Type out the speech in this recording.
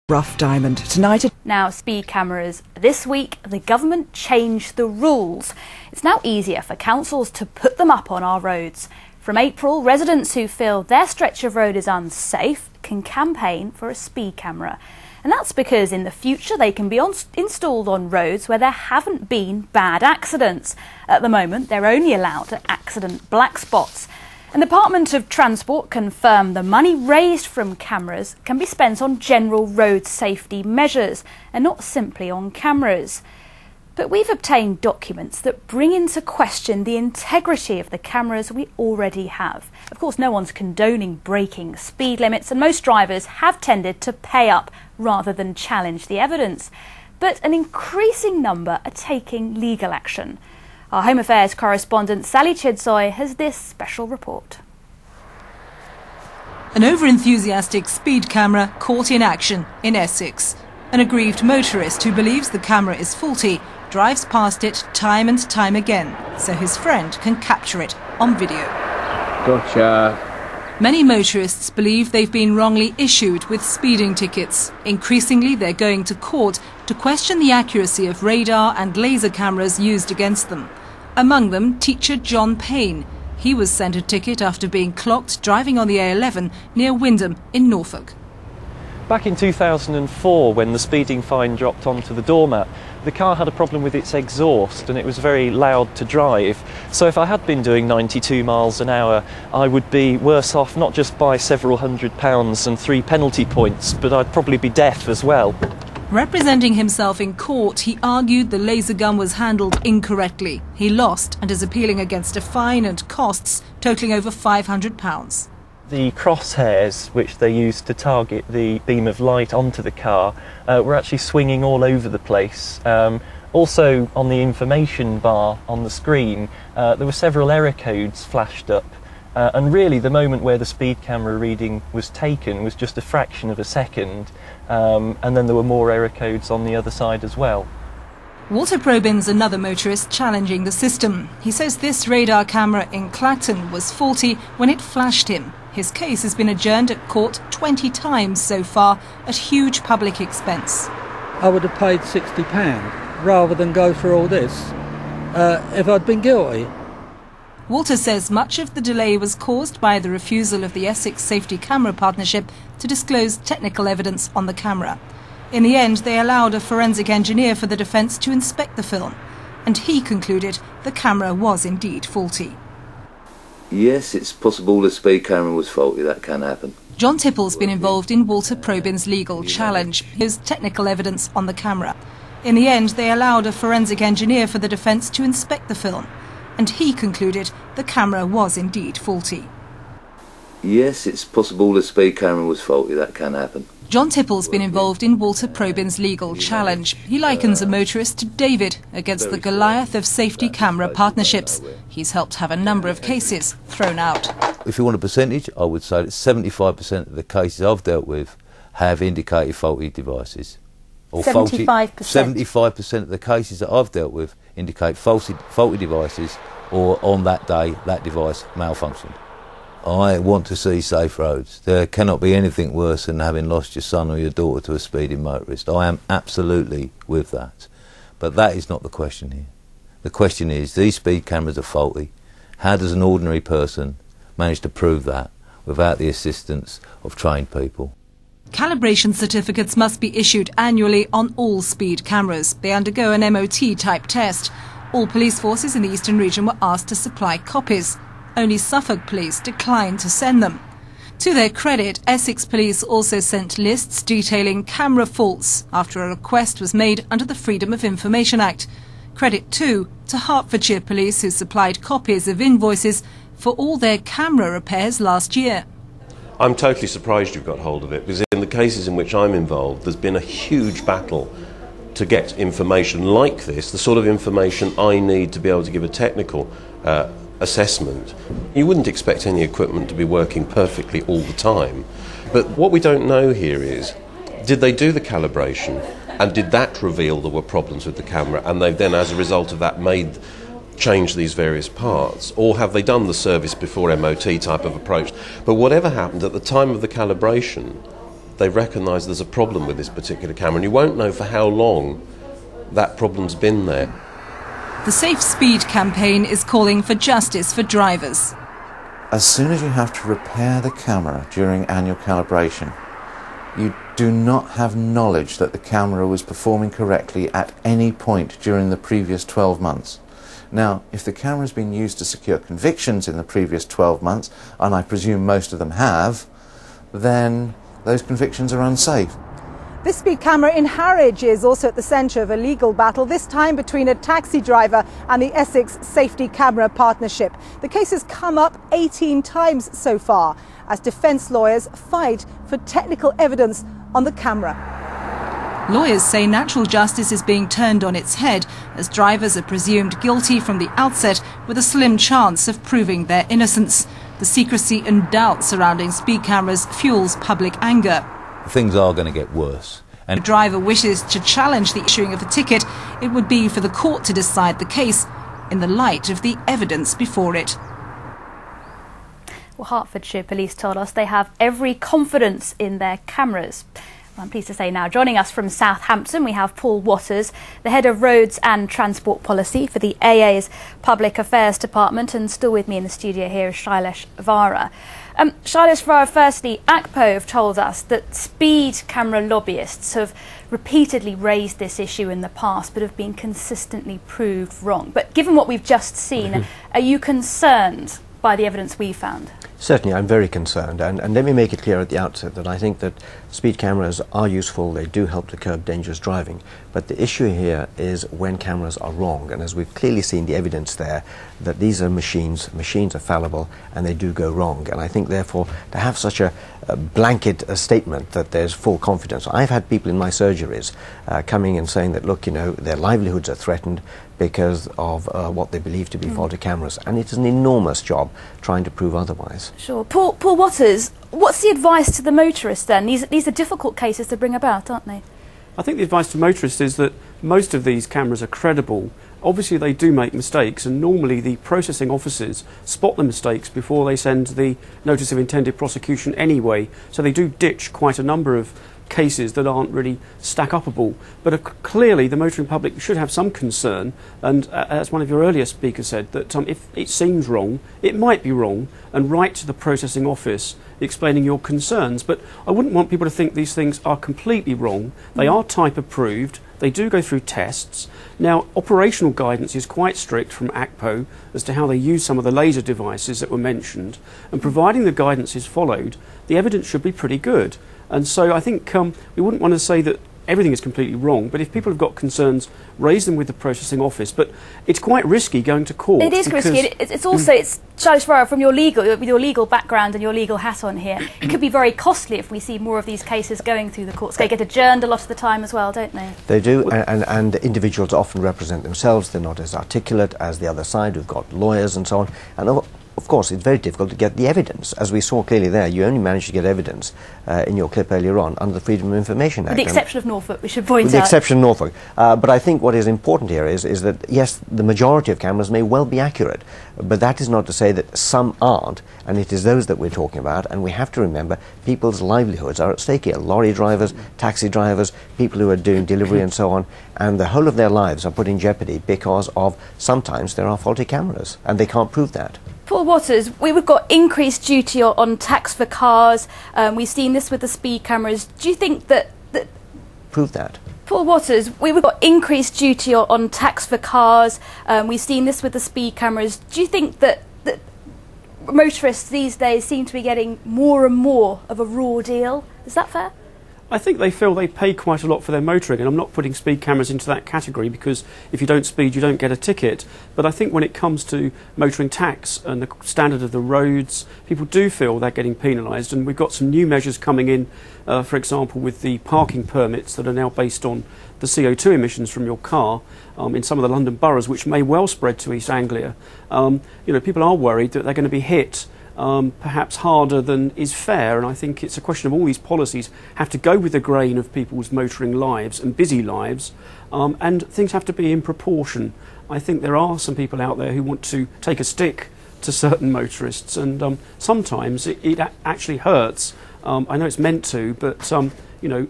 Rough diamond tonight. Now, speed cameras. This week, the government changed the rules. It's now easier for councils to put them up on our roads. From April, residents who feel their stretch of road is unsafe can campaign for a speed camera. And that's because in the future they can be installed on roads where there haven't been bad accidents. At the moment, they're only allowed at accident black spots. And the Department of Transport confirmed the money raised from cameras can be spent on general road safety measures and not simply on cameras. But we've obtained documents that bring into question the integrity of the cameras we already have. Of course, no one's condoning breaking speed limits, and most drivers have tended to pay up rather than challenge the evidence. But an increasing number are taking legal action. Our Home Affairs correspondent Sally Chidsoy has this special report. An over-enthusiastic speed camera caught in action in Essex. An aggrieved motorist who believes the camera is faulty drives past it time and time again, so his friend can capture it on video. Gotcha. Many motorists believe they've been wrongly issued with speeding tickets. Increasingly, they're going to court to question the accuracy of radar and laser cameras used against them. Among them, teacher John Payne. He was sent a ticket after being clocked driving on the A11 near Wymondham in Norfolk. Back in 2004, when the speeding fine dropped onto the doormat, the car had a problem with its exhaust and it was very loud to drive. So if I had been doing 92 miles an hour, I would be worse off not just by several £100 and 3 penalty points, but I'd probably be deaf as well. Representing himself in court, he argued the laser gun was handled incorrectly. He lost and is appealing against a fine and costs totalling over £500. The crosshairs, which they used to target the beam of light onto the car, were actually swinging all over the place. Also, on the information bar on the screen, there were several error codes flashed up. And really, the moment where the speed camera reading was taken was just a fraction of a second. And then there were more error codes on the other side as well. Walter Probyn's another motorist challenging the system. He says this radar camera in Clacton was faulty when it flashed him. His case has been adjourned at court 20 times so far at huge public expense. I would have paid £60 rather than go through all this if I'd been guilty. Walter says much of the delay was caused by the refusal of the Essex Safety Camera Partnership to disclose technical evidence on the camera. In the end, they allowed a forensic engineer for the defence to inspect the film, and he concluded the camera was indeed faulty. Yes, it's possible the speed camera was faulty, that can happen. John Tipple's been involved in Walter Probyn's legal challenge. His technical evidence on the camera. In the end, they allowed a forensic engineer for the defence to inspect the film, and he concluded the camera was indeed faulty. Yes, it's possible the speed camera was faulty, that can happen. John Tipple's been involved in Walter Probyn's legal challenge. He likens a motorist to David against the Goliath of safety camera partnerships. He's helped have a number of cases thrown out. If you want a percentage, I would say that 75% of the cases I've dealt with have indicated faulty devices. Or 75%? 75% of the cases that I've dealt with indicate faulty devices, or on that day that device malfunctioned. I want to see safe roads. There cannot be anything worse than having lost your son or your daughter to a speeding motorist. I am absolutely with that. But that is not the question here. The question is, these speed cameras are faulty. How does an ordinary person manage to prove that without the assistance of trained people? Calibration certificates must be issued annually on all speed cameras. They undergo an MOT-type test. All police forces in the Eastern region were asked to supply copies. Only Suffolk Police declined to send them. To their credit, Essex Police also sent lists detailing camera faults after a request was made under the Freedom of Information Act. Credit too to Hertfordshire Police, who supplied copies of invoices for all their camera repairs last year. I'm totally surprised you've got hold of it, because in the cases in which I'm involved, there's been a huge battle to get information like this, the sort of information I need to be able to give a technical assessment. You wouldn't expect any equipment to be working perfectly all the time. But what we don't know here is, did they do the calibration, and did that reveal there were problems with the camera, and they've then, as a result of that, changed these various parts? Or have they done the service before MOT type of approach? But whatever happened, at the time of the calibration, they recognise there's a problem with this particular camera, and you won't know for how long that problem's been there. The Safe Speed campaign is calling for justice for drivers. As soon as you have to repair the camera during annual calibration, you do not have knowledge that the camera was performing correctly at any point during the previous 12 months. Now, if the camera has been used to secure convictions in the previous 12 months, and I presume most of them have, then those convictions are unsafe. This speed camera in Harwich is also at the centre of a legal battle, this time between a taxi driver and the Essex Safety Camera Partnership. The case has come up 18 times so far as defence lawyers fight for technical evidence on the camera. Lawyers say natural justice is being turned on its head as drivers are presumed guilty from the outset with a slim chance of proving their innocence. The secrecy and doubt surrounding speed cameras fuels public anger. Things are going to get worse. And if the driver wishes to challenge the issuing of a ticket, it would be for the court to decide the case in the light of the evidence before it. Well, Hertfordshire Police told us they have every confidence in their cameras. Well, I'm pleased to say now, joining us from Southampton, we have Paul Watters, the Head of Roads and Transport Policy for the AA's Public Affairs Department, and still with me in the studio here is Shailesh Vara. Shailesh Vara, firstly, ACPO have told us that speed camera lobbyists have repeatedly raised this issue in the past but have been consistently proved wrong. But given what we've just seen, are you concerned by the evidence we found? Certainly, I'm very concerned, and let me make it clear at the outset that I think that speed cameras are useful, they do help to curb dangerous driving, but the issue here is when cameras are wrong, and as we've clearly seen the evidence there, that these are machines are fallible, and they do go wrong, and I think therefore to have such a blanket statement that there's full confidence. I've had people in my surgeries coming and saying that, look, you know, their livelihoods are threatened because of what they believe to be faulty cameras, and it is an enormous job trying to prove otherwise. Sure. Paul Watters, what's the advice to the motorists then? These are difficult cases to bring about, aren't they? I think the advice to motorists is that most of these cameras are credible. Obviously they do make mistakes, and normally the processing officers spot the mistakes before they send the notice of intended prosecution anyway, so they do ditch quite a number of cases that aren't really stack-upable. But clearly the motoring public should have some concern, and as one of your earlier speakers said, that if it seems wrong, it might be wrong, and write to the processing office explaining your concerns. But I wouldn't want people to think these things are completely wrong. They are type approved, they do go through tests. Now, operational guidance is quite strict from ACPO as to how they use some of the laser devices that were mentioned, and providing the guidance is followed, the evidence should be pretty good. And so I think we wouldn't want to say that everything is completely wrong, but if people have got concerns, raise them with the processing office. But it's quite risky going to court. It is risky. It's also, Shailesh Vara, from with your legal background and your legal hat on here, it could be very costly if we see more of these cases going through the courts. They get adjourned a lot of the time as well, don't they? They do, and individuals often represent themselves. They're not as articulate as the other side, who've got lawyers and so on. And of course, it's very difficult to get the evidence. As we saw clearly there, you only managed to get evidence in your clip earlier on under the Freedom of Information Act. With the exception of Norfolk, we should point out. With the exception of Norfolk. But I think what is important here is that, yes, the majority of cameras may well be accurate, but that is not to say that some aren't, and it is those that we're talking about, and we have to remember people's livelihoods are at stake here. Lorry drivers, taxi drivers, people who are doing delivery and so on, and the whole of their lives are put in jeopardy because of sometimes there are faulty cameras, and they can't prove that. Paul Watters, we've got increased duty on tax for cars. We've seen this with the speed cameras. Do you think that... Prove that. Paul Watters, we've got increased duty on tax for cars. We've seen this with the speed cameras. Do you think that motorists these days seem to be getting more and more of a raw deal? Is that fair? I think they feel they pay quite a lot for their motoring, and I'm not putting speed cameras into that category because if you don't speed you don't get a ticket. But I think when it comes to motoring tax and the standard of the roads, people do feel they're getting penalised, and we've got some new measures coming in, for example with the parking permits that are now based on the CO2 emissions from your car in some of the London boroughs, which may well spread to East Anglia. People are worried that they're going to be hit perhaps harder than is fair, and I think it's a question of all these policies have to go with the grain of people's motoring lives and busy lives, and things have to be in proportion. I think there are some people out there who want to take a stick to certain motorists, and sometimes it actually hurts I know it's meant to, but you know,